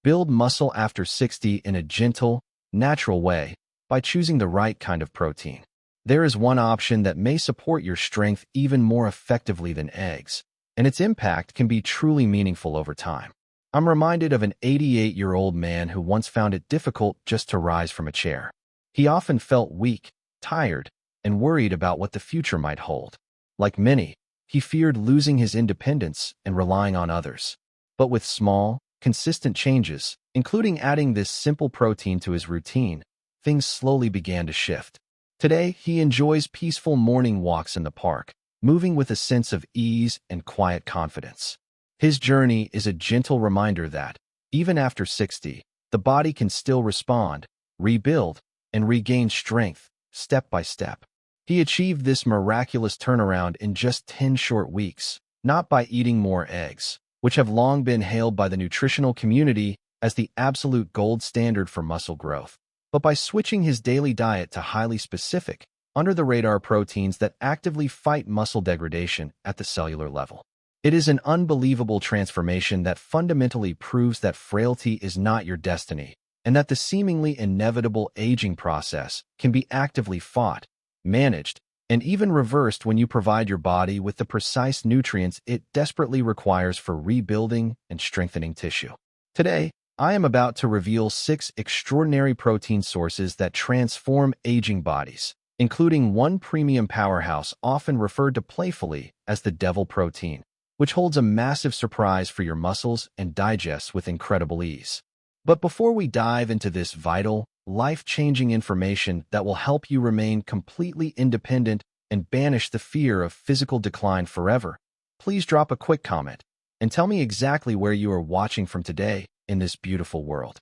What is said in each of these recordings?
Build muscle after 60 in a gentle, natural way by choosing the right kind of protein. There is one option that may support your strength even more effectively than eggs, and its impact can be truly meaningful over time. I'm reminded of an 88-year-old man who once found it difficult just to rise from a chair. He often felt weak, tired, and worried about what the future might hold. Like many, he feared losing his independence and relying on others. But with small, consistent changes, including adding this simple protein to his routine, things slowly began to shift. Today, he enjoys peaceful morning walks in the park, moving with a sense of ease and quiet confidence. His journey is a gentle reminder that, even after 60, the body can still respond, rebuild, and regain strength, step by step. He achieved this miraculous turnaround in just 10 short weeks, not by eating more eggs, which have long been hailed by the nutritional community as the absolute gold standard for muscle growth, but by switching his daily diet to highly specific, under-the-radar proteins that actively fight muscle degradation at the cellular level. It is an unbelievable transformation that fundamentally proves that frailty is not your destiny, and that the seemingly inevitable aging process can be actively fought, managed, and even reversed when you provide your body with the precise nutrients it desperately requires for rebuilding and strengthening tissue. Today, I am about to reveal 6 extraordinary protein sources that transform aging bodies, including one premium powerhouse often referred to playfully as the devil protein, which holds a massive surprise for your muscles and digests with incredible ease. But before we dive into this vital, life-changing information that will help you remain completely independent and banish the fear of physical decline forever, please drop a quick comment and tell me exactly where you are watching from today in this beautiful world.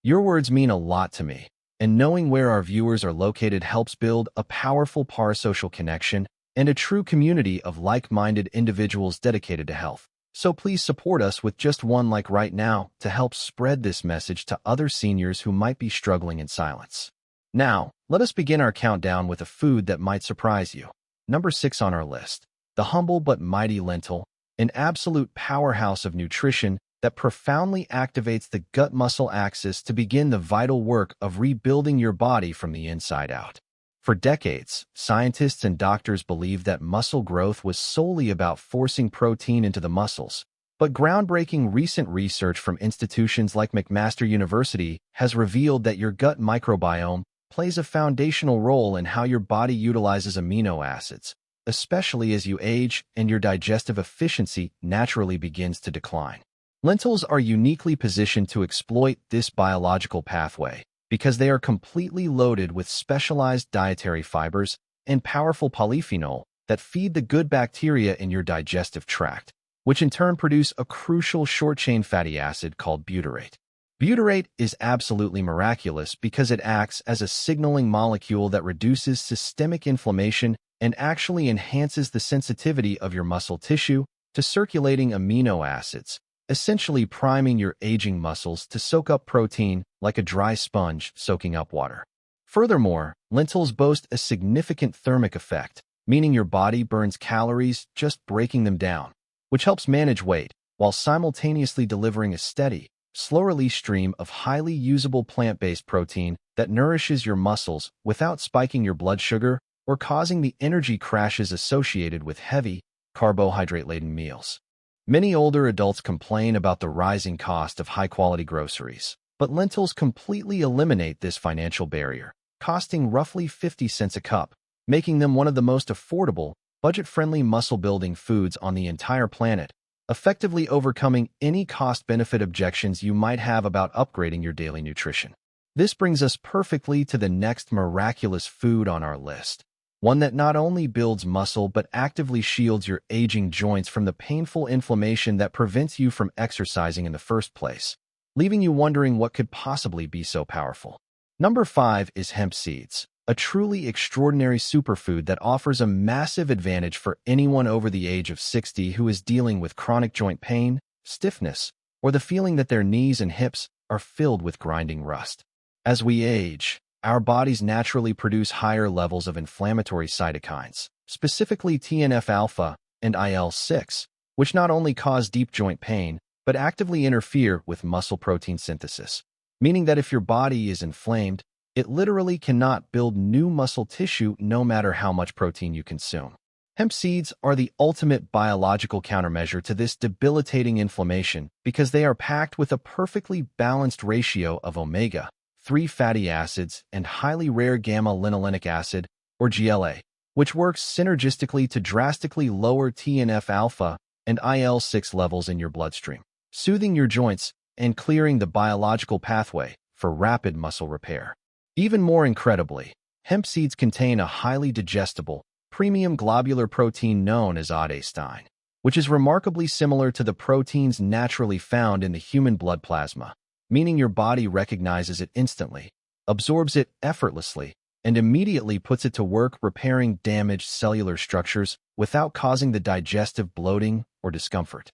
Your words mean a lot to me, and knowing where our viewers are located helps build a powerful parasocial connection and a true community of like-minded individuals dedicated to health. So please support us with just one like right now to help spread this message to other seniors who might be struggling in silence. Now, let us begin our countdown with a food that might surprise you. Number 6 on our list, the humble but mighty lentil, an absolute powerhouse of nutrition that profoundly activates the gut-muscle axis to begin the vital work of rebuilding your body from the inside out. For decades, scientists and doctors believed that muscle growth was solely about forcing protein into the muscles. But groundbreaking recent research from institutions like McMaster University has revealed that your gut microbiome plays a foundational role in how your body utilizes amino acids, especially as you age and your digestive efficiency naturally begins to decline. Lentils are uniquely positioned to exploit this biological pathway because they are completely loaded with specialized dietary fibers and powerful polyphenol that feed the good bacteria in your digestive tract, which in turn produce a crucial short-chain fatty acid called butyrate. Butyrate is absolutely miraculous because it acts as a signaling molecule that reduces systemic inflammation and actually enhances the sensitivity of your muscle tissue to circulating amino acids, essentially priming your aging muscles to soak up protein like a dry sponge soaking up water. Furthermore, lentils boast a significant thermic effect, meaning your body burns calories just breaking them down, which helps manage weight while simultaneously delivering a steady, slow-release stream of highly usable plant-based protein that nourishes your muscles without spiking your blood sugar or causing the energy crashes associated with heavy, carbohydrate-laden meals. Many older adults complain about the rising cost of high-quality groceries, but lentils completely eliminate this financial barrier, costing roughly 50 cents a cup, making them one of the most affordable, budget-friendly muscle-building foods on the entire planet, effectively overcoming any cost-benefit objections you might have about upgrading your daily nutrition. This brings us perfectly to the next miraculous food on our list, one that not only builds muscle but actively shields your aging joints from the painful inflammation that prevents you from exercising in the first place, leaving you wondering what could possibly be so powerful. Number 5 is hemp seeds, a truly extraordinary superfood that offers a massive advantage for anyone over the age of 60 who is dealing with chronic joint pain, stiffness, or the feeling that their knees and hips are filled with grinding rust. As we age, our bodies naturally produce higher levels of inflammatory cytokines, specifically TNF-alpha and IL-6, which not only cause deep joint pain, but actively interfere with muscle protein synthesis, meaning that if your body is inflamed, it literally cannot build new muscle tissue no matter how much protein you consume. Hemp seeds are the ultimate biological countermeasure to this debilitating inflammation because they are packed with a perfectly balanced ratio of omega-3 fatty acids and highly rare gamma-linolenic acid, or GLA, which works synergistically to drastically lower TNF-alpha and IL-6 levels in your bloodstream, soothing your joints and clearing the biological pathway for rapid muscle repair. Even more incredibly, hemp seeds contain a highly digestible, premium globular protein known as adenosine, which is remarkably similar to the proteins naturally found in the human blood plasma, meaning your body recognizes it instantly, absorbs it effortlessly, and immediately puts it to work repairing damaged cellular structures without causing the digestive bloating or discomfort.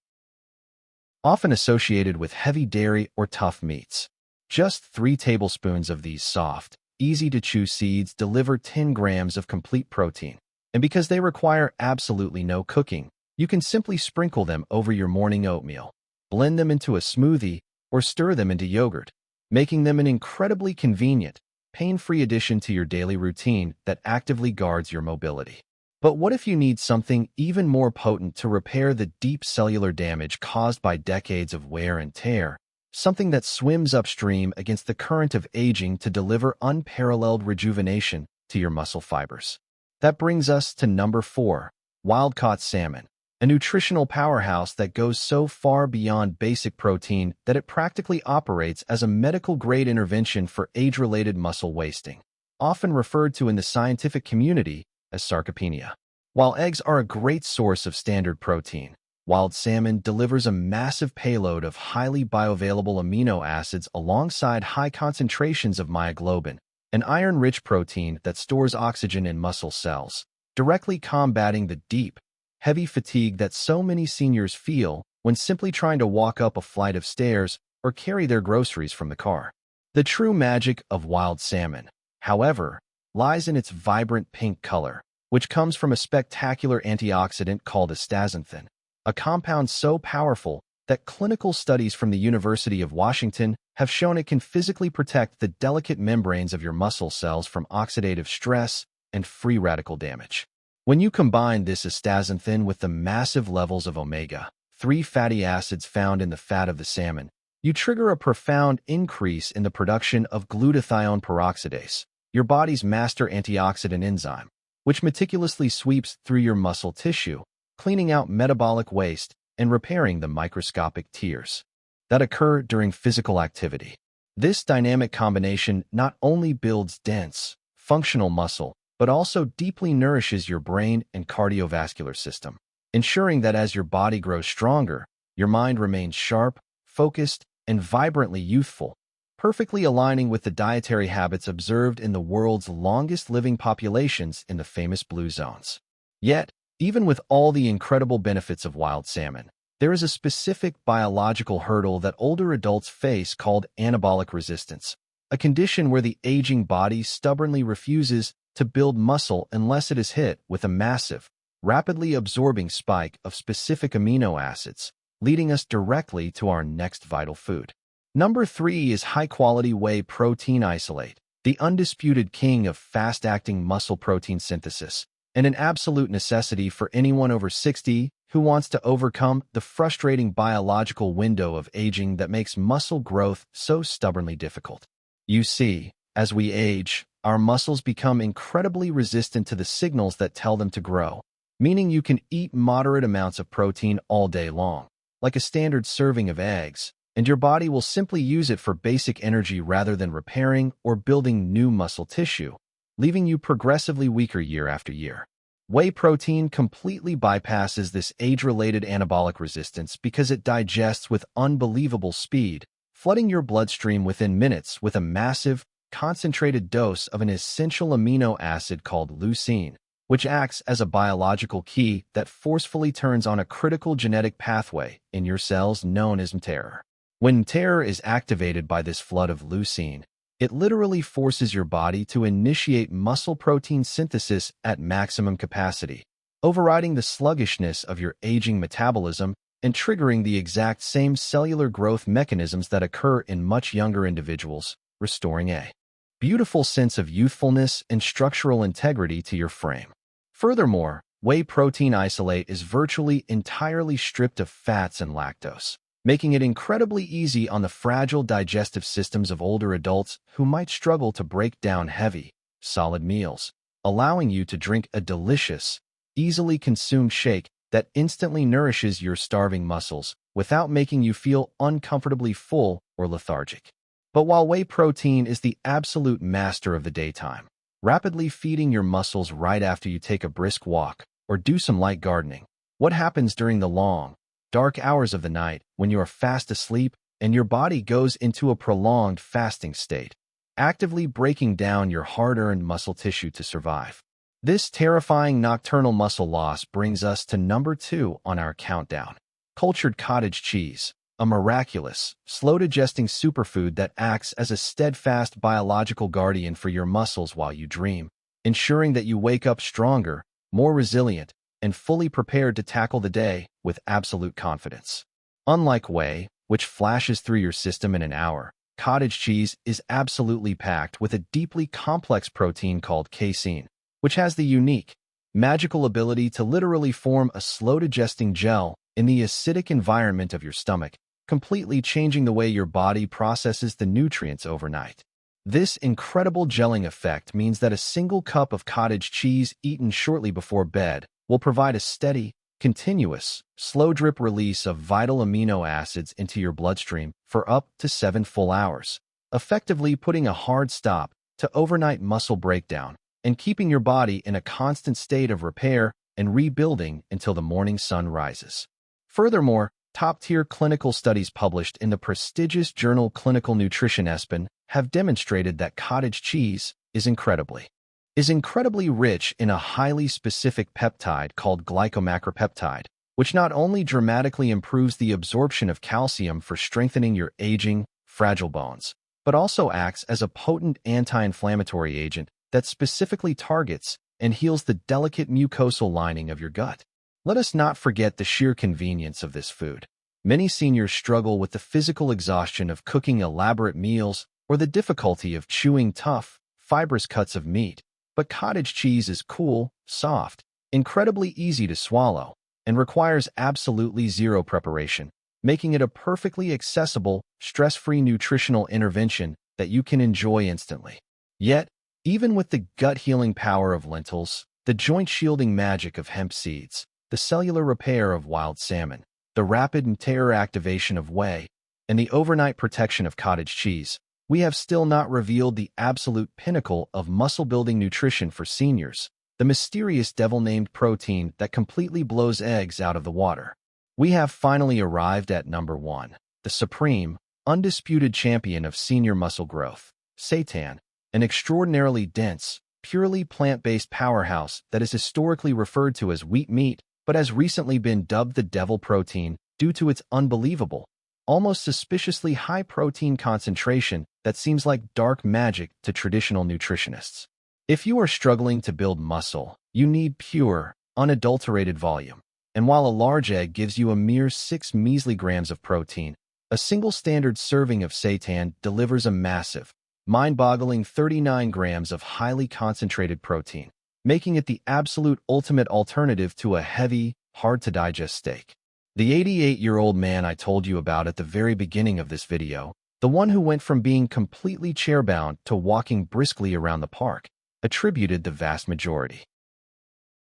Often associated with heavy dairy or tough meats. Just 3 tablespoons of these soft, easy-to-chew seeds deliver 10 grams of complete protein. And because they require absolutely no cooking, you can simply sprinkle them over your morning oatmeal, blend them into a smoothie, or stir them into yogurt, making them an incredibly convenient, pain-free addition to your daily routine that actively guards your mobility. But what if you need something even more potent to repair the deep cellular damage caused by decades of wear and tear, something that swims upstream against the current of aging to deliver unparalleled rejuvenation to your muscle fibers? That brings us to number 4, wild-caught salmon, a nutritional powerhouse that goes so far beyond basic protein that it practically operates as a medical-grade intervention for age-related muscle wasting, often referred to in the scientific community as sarcopenia. While eggs are a great source of standard protein, wild salmon delivers a massive payload of highly bioavailable amino acids alongside high concentrations of myoglobin, an iron-rich protein that stores oxygen in muscle cells, directly combating the deep, heavy fatigue that so many seniors feel when simply trying to walk up a flight of stairs or carry their groceries from the car. The true magic of wild salmon, however, lies in its vibrant pink color, which comes from a spectacular antioxidant called astaxanthin, a compound so powerful that clinical studies from the University of Washington have shown it can physically protect the delicate membranes of your muscle cells from oxidative stress and free radical damage. When you combine this astaxanthin with the massive levels of omega-3 fatty acids found in the fat of the salmon, you trigger a profound increase in the production of glutathione peroxidase, your body's master antioxidant enzyme, which meticulously sweeps through your muscle tissue, cleaning out metabolic waste and repairing the microscopic tears that occur during physical activity. This dynamic combination not only builds dense, functional muscle, but also deeply nourishes your brain and cardiovascular system, ensuring that as your body grows stronger, your mind remains sharp, focused, and vibrantly youthful, perfectly aligning with the dietary habits observed in the world's longest-living populations in the famous blue zones. Yet, even with all the incredible benefits of wild salmon, there is a specific biological hurdle that older adults face called anabolic resistance, a condition where the aging body stubbornly refuses to build muscle unless it is hit with a massive, rapidly absorbing spike of specific amino acids, leading us directly to our next vital food. Number 3 is high-quality whey protein isolate, the undisputed king of fast-acting muscle protein synthesis, and an absolute necessity for anyone over 60 who wants to overcome the frustrating biological window of aging that makes muscle growth so stubbornly difficult. You see, as we age, our muscles become incredibly resistant to the signals that tell them to grow, meaning you can eat moderate amounts of protein all day long, like a standard serving of eggs, and your body will simply use it for basic energy rather than repairing or building new muscle tissue, leaving you progressively weaker year after year. Whey protein completely bypasses this age-related anabolic resistance because it digests with unbelievable speed, flooding your bloodstream within minutes with a massive, concentrated dose of an essential amino acid called leucine, which acts as a biological key that forcefully turns on a critical genetic pathway in your cells known as mTOR. When mTOR is activated by this flood of leucine, it literally forces your body to initiate muscle protein synthesis at maximum capacity, overriding the sluggishness of your aging metabolism and triggering the exact same cellular growth mechanisms that occur in much younger individuals, restoring a beautiful sense of youthfulness and structural integrity to your frame. Furthermore, whey protein isolate is virtually entirely stripped of fats and lactose, making it incredibly easy on the fragile digestive systems of older adults who might struggle to break down heavy, solid meals, allowing you to drink a delicious, easily consumed shake that instantly nourishes your starving muscles without making you feel uncomfortably full or lethargic. But while whey protein is the absolute master of the daytime, rapidly feeding your muscles right after you take a brisk walk or do some light gardening, what happens during the long, dark hours of the night when you are fast asleep and your body goes into a prolonged fasting state, actively breaking down your hard-earned muscle tissue to survive? This terrifying nocturnal muscle loss brings us to number 2 on our countdown: cultured cottage cheese, a miraculous, slow-digesting superfood that acts as a steadfast biological guardian for your muscles while you dream, ensuring that you wake up stronger, more resilient, and fully prepared to tackle the day with absolute confidence. Unlike whey, which flashes through your system in an hour, cottage cheese is absolutely packed with a deeply complex protein called casein, which has the unique, magical ability to literally form a slow-digesting gel in the acidic environment of your stomach, completely changing the way your body processes the nutrients overnight. This incredible gelling effect means that a single cup of cottage cheese eaten shortly before bed will provide a steady, continuous, slow-drip release of vital amino acids into your bloodstream for up to 7 full hours, effectively putting a hard stop to overnight muscle breakdown and keeping your body in a constant state of repair and rebuilding until the morning sun rises. Furthermore, top-tier clinical studies published in the prestigious journal Clinical Nutrition ESPN have demonstrated that cottage cheese is incredibly rich in a highly specific peptide called glycomacropeptide, which not only dramatically improves the absorption of calcium for strengthening your aging, fragile bones, but also acts as a potent anti-inflammatory agent that specifically targets and heals the delicate mucosal lining of your gut. Let us not forget the sheer convenience of this food. Many seniors struggle with the physical exhaustion of cooking elaborate meals or the difficulty of chewing tough, fibrous cuts of meat, but cottage cheese is cool, soft, incredibly easy to swallow, and requires absolutely zero preparation, making it a perfectly accessible, stress-free nutritional intervention that you can enjoy instantly. Yet, even with the gut-healing power of lentils, the joint-shielding magic of hemp seeds, the cellular repair of wild salmon, the rapid and terror activation of whey, and the overnight protection of cottage cheese, we have still not revealed the absolute pinnacle of muscle-building nutrition for seniors, the mysterious devil-named protein that completely blows eggs out of the water. We have finally arrived at number 1, the supreme, undisputed champion of senior muscle growth, seitan, an extraordinarily dense, purely plant-based powerhouse that is historically referred to as wheat meat, but has recently been dubbed the devil protein due to its unbelievable, almost suspiciously high protein concentration that seems like dark magic to traditional nutritionists. If you are struggling to build muscle, you need pure, unadulterated volume. And while a large egg gives you a mere 6 measly grams of protein, a single standard serving of seitan delivers a massive, mind-boggling 39 grams of highly concentrated protein, making it the absolute ultimate alternative to a heavy, hard-to-digest steak. The 88-year-old man I told you about at the very beginning of this video, the one who went from being completely chair-bound to walking briskly around the park, attributed the vast majority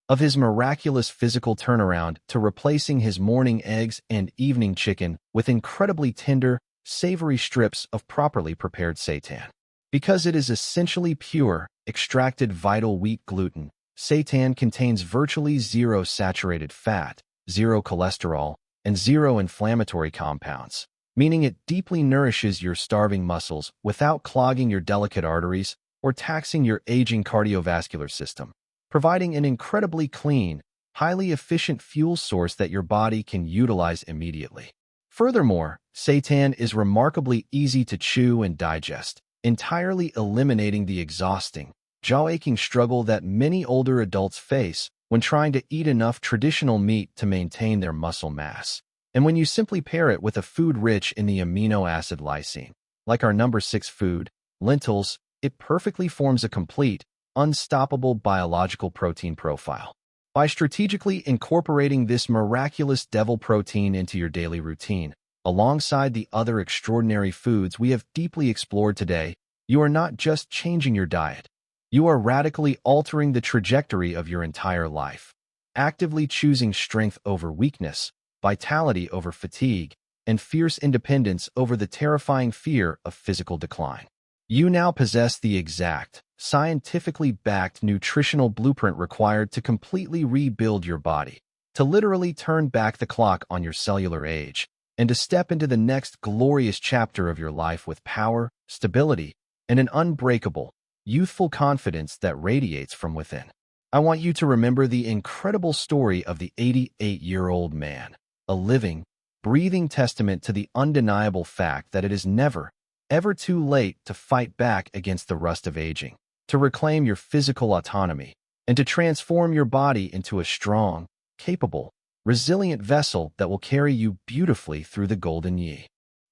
of his miraculous physical turnaround to replacing his morning eggs and evening chicken with incredibly tender, savory strips of properly prepared seitan. Because it is essentially pure, extracted vital wheat gluten, seitan contains virtually zero saturated fat, zero cholesterol, and zero inflammatory compounds, meaning it deeply nourishes your starving muscles without clogging your delicate arteries or taxing your aging cardiovascular system, providing an incredibly clean, highly efficient fuel source that your body can utilize immediately. Furthermore, seitan is remarkably easy to chew and digest, entirely eliminating the exhausting, jaw-aching struggle that many older adults face when trying to eat enough traditional meat to maintain their muscle mass. And when you simply pair it with a food rich in the amino acid lysine, like our number 6 food, lentils, it perfectly forms a complete, unstoppable biological protein profile. By strategically incorporating this miraculous devil protein into your daily routine, alongside the other extraordinary foods we have deeply explored today, you are not just changing your diet. You are radically altering the trajectory of your entire life, actively choosing strength over weakness, vitality over fatigue, and fierce independence over the terrifying fear of physical decline. You now possess the exact, scientifically backed nutritional blueprint required to completely rebuild your body, to literally turn back the clock on your cellular age, and to step into the next glorious chapter of your life with power, stability, and an unbreakable, youthful confidence that radiates from within. I want you to remember the incredible story of the 88-year-old man, a living, breathing testament to the undeniable fact that it is never, ever too late to fight back against the rust of aging, to reclaim your physical autonomy, and to transform your body into a strong, capable, resilient vessel that will carry you beautifully through the golden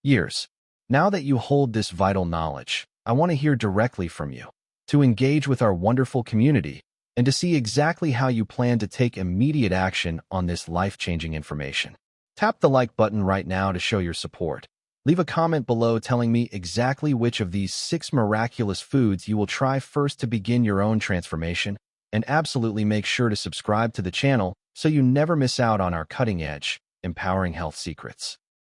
years. Now that you hold this vital knowledge, I want to hear directly from you, to engage with our wonderful community, and to see exactly how you plan to take immediate action on this life-changing information. Tap the like button right now to show your support. Leave a comment below telling me exactly which of these 6 miraculous foods you will try first to begin your own transformation, and absolutely make sure to subscribe to the channel so you never miss out on our cutting-edge, empowering health secrets.